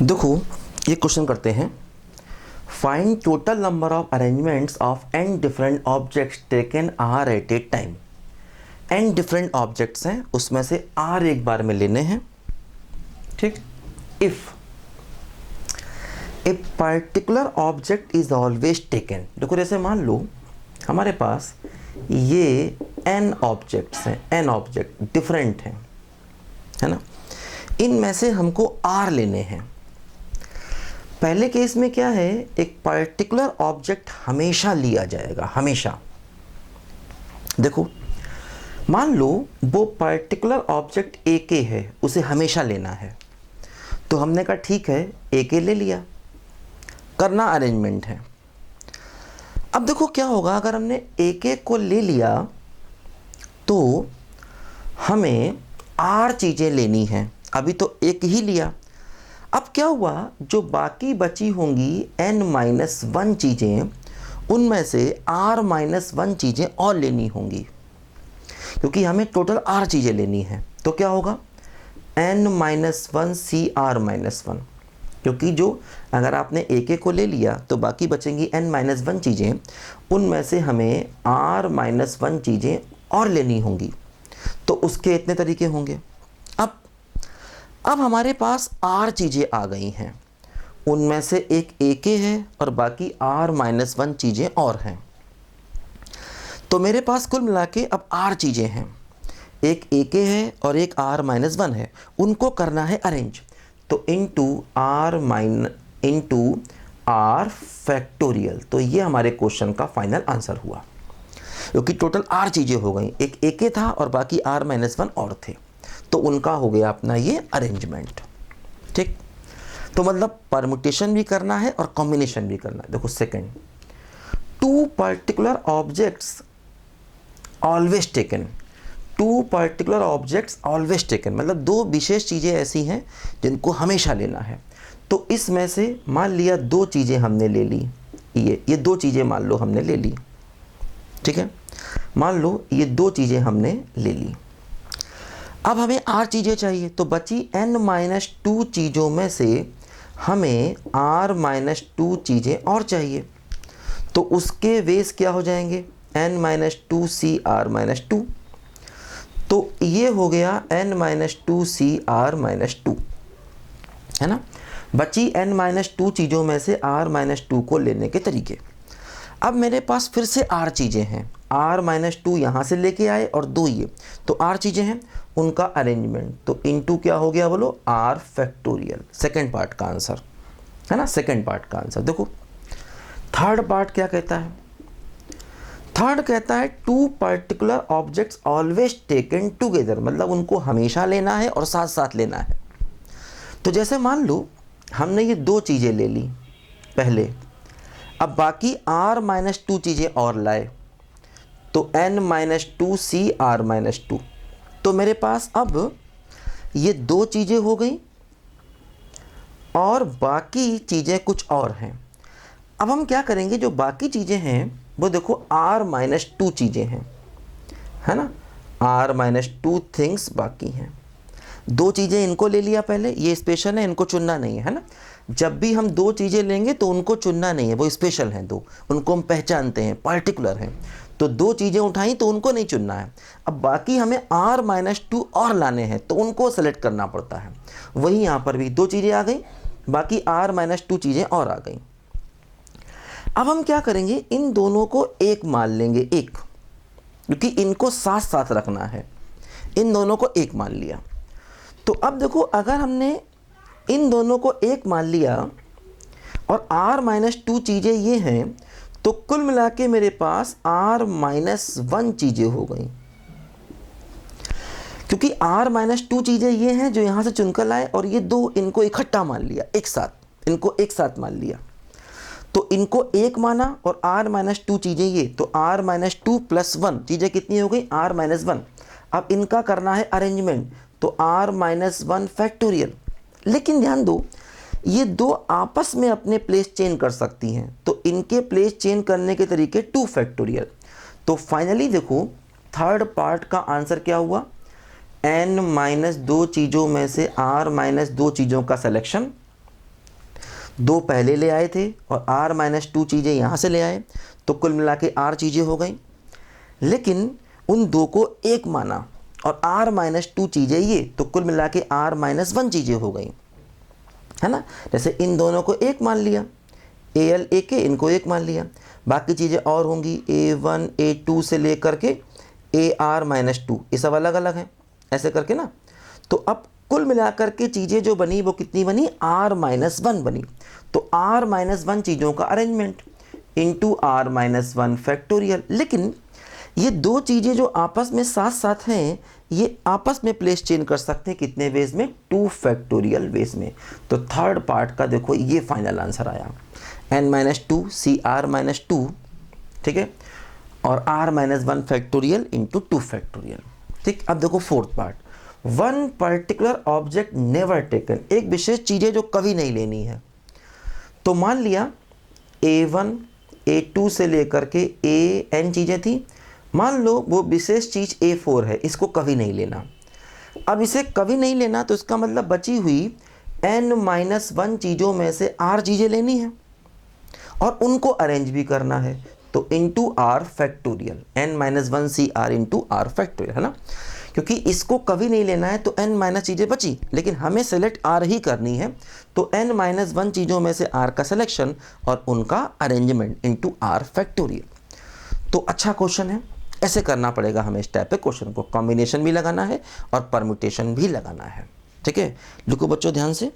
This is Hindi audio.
देखो ये क्वेश्चन करते हैं, find total number of arrangements of n different objects taken r at a time. n different objects हैं, उसमें से r एक बार में लेने हैं। ठीक, if a particular object is always taken. देखो जैसे मान लो हमारे पास ये n ऑब्जेक्ट्स हैं, n ऑब्जेक्ट डिफरेंट हैं, है ना। इनमें से हमको r लेने हैं। पहले केस में क्या है, एक पर्टिकुलर ऑब्जेक्ट हमेशा लिया जाएगा, हमेशा। देखो मान लो वो पर्टिकुलर ऑब्जेक्ट ए के है, उसे हमेशा लेना है, तो हमने कहा ठीक है ए के ले लिया, करना अरेंजमेंट है। अब देखो क्या होगा, अगर हमने ए के को ले लिया तो हमें आर चीज़ें लेनी हैं। अभी तो एक ही लिया, अब क्या हुआ, जो बाकी बची होंगी n-1 चीज़ें, उनमें से r-1 चीज़ें और लेनी होंगी, क्योंकि हमें टोटल r चीज़ें लेनी है। तो क्या होगा, n-1 cr-1, क्योंकि जो अगर आपने एक को ले लिया तो बाकी बचेंगी n-1 चीज़ें, उनमें से हमें r-1 चीज़ें और लेनी होंगी, तो उसके इतने तरीके होंगे। अब हमारे पास r चीज़ें आ गई हैं, उनमें से एक ए के है और बाकी r-1 चीज़ें और हैं। तो मेरे पास कुल मिला के अब r चीज़ें हैं, एक ए के है और एक r-1 है, उनको करना है अरेंज। तो इंटू r फैक्टोरियल। तो ये हमारे क्वेश्चन का फाइनल आंसर हुआ, क्योंकि टोटल r चीज़ें हो गई, एक ए के था और बाकी r-1 और थे, तो उनका हो गया अपना ये अरेंजमेंट। ठीक, तो मतलब परमुटेशन भी करना है और कॉम्बिनेशन भी करना है। देखो second, two particular objects always taken. Two particular objects always taken मतलब दो विशेष चीज़ें ऐसी हैं जिनको हमेशा लेना है। तो इसमें से मान लिया दो चीज़ें हमने ले ली, ये दो चीज़ें मान लो हमने ले ली। ठीक है, मान लो ये दो चीज़ें हमने ले ली। अब हमें r चीज़ें चाहिए, तो बची n-2 चीज़ों में से हमें r-2 चीज़ें और चाहिए, तो उसके वेस क्या हो जाएंगे, n-2 cr-2। तो ये हो गया n-2 cr-2, है ना। बची n-2 चीज़ों में से r-2 को लेने के तरीके। अब मेरे पास फिर से r चीज़ें हैं, r-2 यहाँ से लेके आए और दो ये, तो r चीज़ें हैं, उनका अरेंजमेंट। तो इनटू क्या हो गया बोलो, r फैक्टोरियल। सेकंड पार्ट का आंसर, है ना, सेकंड पार्ट का आंसर। देखो थर्ड पार्ट क्या कहता है, थर्ड कहता है two particular objects always taken together, मतलब उनको हमेशा लेना है और साथ साथ लेना है। तो जैसे मान लो हमने ये दो चीज़ें ले ली पहले, अब बाकी r-2 चीज़ें और लाए, तो n-2 cr-2। तो मेरे पास अब ये दो चीज़ें हो गई और बाकी चीज़ें कुछ और हैं। अब हम क्या करेंगे, जो बाकी चीज़ें हैं वो देखो r-2 चीज़ें हैं, है ना, r-2 थिंग्स बाकी हैं। दो चीज़ें इनको ले लिया पहले, ये स्पेशल है, इनको चुनना नहीं है ना। जब भी हम दो चीज़ें लेंगे तो उनको चुनना नहीं है, वो स्पेशल हैं दो, उनको हम पहचानते हैं, पर्टिकुलर हैं। तो दो चीज़ें उठाई तो उनको नहीं चुनना है। अब बाकी हमें r-2 और लाने हैं, तो उनको सेलेक्ट करना पड़ता है। वही यहाँ पर भी दो चीज़ें आ गई, बाकी r-2 चीज़ें और आ गई। अब हम क्या करेंगे, इन दोनों को एक मान लेंगे, एक, क्योंकि इनको साथ साथ रखना है। इन दोनों को एक मान लिया। तो अब देखो अगर हमने इन दोनों को एक मान लिया और r-2 चीज़ें ये हैं, तो कुल मिला के मेरे पास r-1 चीज़ें हो गई, क्योंकि r-2 चीज़ें ये हैं जो यहाँ से चुनकर लाए, और ये दो इनको इकट्ठा मान लिया, एक साथ, इनको एक साथ मान लिया। तो इनको एक माना और r-2 चीज़ें ये, तो r-2 + 1 चीज़ें कितनी हो गई, r-1। अब इनका करना है अरेंजमेंट, तो r-1 फैक्टोरियल। लेकिन ध्यान दो, ये दो आपस में अपने प्लेस चेंज कर सकती हैं, तो इनके प्लेस चेंज करने के तरीके 2 फैक्टोरियल। तो फाइनली देखो थर्ड पार्ट का आंसर क्या हुआ, n-2 चीज़ों में से r-2 चीज़ों का सिलेक्शन, दो पहले ले आए थे और r माइनस 2 चीज़ें यहाँ से ले आए, तो कुल मिला के r चीज़ें हो गई। लेकिन उन दो को एक माना और r माइनस 2 चीज़ें ये, तो कुल मिला के r माइनस 1 चीज़ें हो गई, है ना। जैसे इन दोनों को एक मान लिया, AL AK, इनको एक मान लिया, बाकी चीज़ें और होंगी A1 A2 से लेकर के AR माइनस 2, ये सब अलग अलग हैं, ऐसे करके ना। तो अब कुल मिलाकर के चीज़ें जो बनी वो कितनी बनी, R माइनस 1 बनी। तो R माइनस 1 चीज़ों का arrangement into R minus 1 factorial. लेकिन ये दो चीज़ें जो आपस में साथ साथ हैं, ये आपस में प्लेस चेंज कर सकते हैं कितने वेज में, 2 फैक्टोरियल वेज में। तो थर्ड पार्ट का देखो ये फाइनल आंसर आया, n माइनस 2 CR माइनस 2, ठीक है, और R minus 1 factorial into 2 factorial. ठीक, अब देखो fourth part, one particular object never taken, एक विशेष चीज़ें जो कभी नहीं लेनी है। तो मान लिया A1 A2 से लेकर के AN चीज़ें थी, मान लो वो विशेष चीज़ A4 है, इसको कभी नहीं लेना। अब इसे कभी नहीं लेना तो इसका मतलब बची हुई n माइनस 1 चीज़ों में से R चीज़ें लेनी है और उनको अरेंज भी करना है, तो into R factorial, n minus 1 CR into R factorial, है ना। क्योंकि इसको कभी नहीं लेना है तो n माइनस चीज़ें बची, लेकिन हमें सेलेक्ट R ही करनी है, तो n माइनस 1 चीज़ों में से R का सिलेक्शन और उनका अरेंजमेंट इंटू R फैक्टोरियल। तो अच्छा क्वेश्चन है, ऐसे करना पड़ेगा हमें इस टाइप के क्वेश्चन को, कॉम्बिनेशन भी लगाना है और परम्यूटेशन भी लगाना है। ठीक है, लिखो बच्चों ध्यान से।